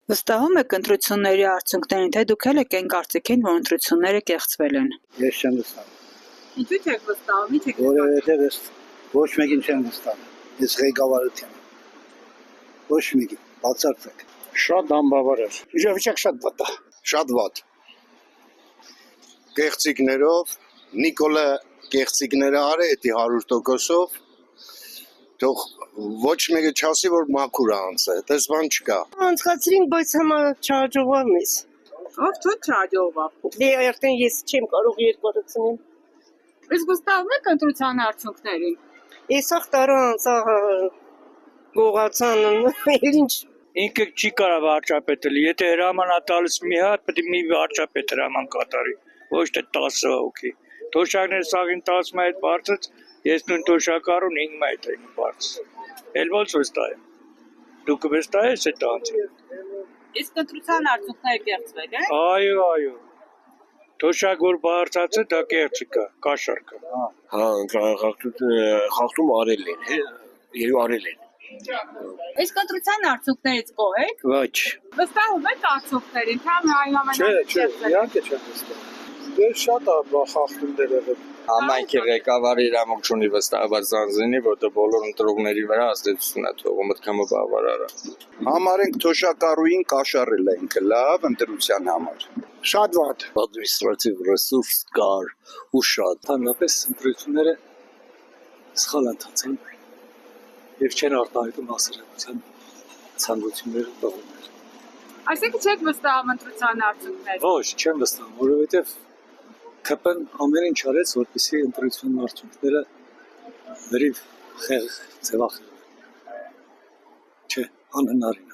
Վստահում եք ընտրությունների արդյունքներին, թե դուք էլ եք այն կարծիքին, որ ընտրությունները կեղծվել են։ Ես չեմ վստահում։ Ինչու՞ չեք վստահում, ինչ եք Որովհետև ես ոչ մեկին չեմ վստահում։ Ես ղեկավարություն եմ։ Ոչ մեկին, բացարձակ։ Շատ անբավարար։ Իրավիճակ շատ վատ է։ Շատ վատ։ Կեղծիքներով, Նիկոլը կեղծիքները արի էդի 100%-ով, թող ոչ մեկը չասի, որ մաքուր է անցել, դες բան չկա։ Անցկացրինք, բայց համա չհաջողվավ մեզ։ Ով չէ չհաջողվավ։ Դե արդեն ես չեմ կարող երկարացնել։ Իսկ վստահում եք ընտրության արդյունքներին։ Եսախ տարա անցա գողացան, ինչ Ինքը չի կարող վարչապետել, եթե հրաման է տալիս մի հատ, պետք է մի վարչապետ հրաման կատարի, ոչ թե 10 հոգի։ Թոշակները սաղին 10 մայր բարձր, ես նույն թոշակառուն 5 մայր եմ բարձր։ Էլ ո՞նց վստահեմ։ Դուք վստահ եք այդ անձին։ Իսկ ընտրության արդյունքները կեղծվել են։ Այո։ Թոշակ որ բարձրացը դա կեղծիք է, կաշառք է։ Հա, խախտում արել են, եւ արել են։ Իսկ ընտրության արդյունքներից գոհ եք։ Ոչ։ Վստահում եք արդյունքներին, թե այնուամենայնիվ իհարկե չեմ վստահ։ Դե շատ է խախտում դեր եղել։ Համայնքի ղեկավարը իր ամոք չունի վստահված անձինի, որտեղ բոլոր ընտրողների վրա ազդեցություն է թողում, մտքամը բավարար է։ Համարենք թոշակառուին կաշառել է ինքը լավ ընտրության համար։ Շատ վատ։ Ադմինիստրատիվ ռեսուրս կար ու շատ։ Հանրապես ընտրությունները սխալ ընթացան եւ չեն արտահայտում հասարակության ցանկությունները տողումներ։ Այսինքն չեք վստահում ընտրության արդյունքներին։ Ոչ, չեմ վստահում, որովհետեւ ԿՊ-ն ամեն ինչ արեց, որպեսզի ընտրության արդյունքները վերիվ խեղ ձևախ։ Չէ, անհնարին։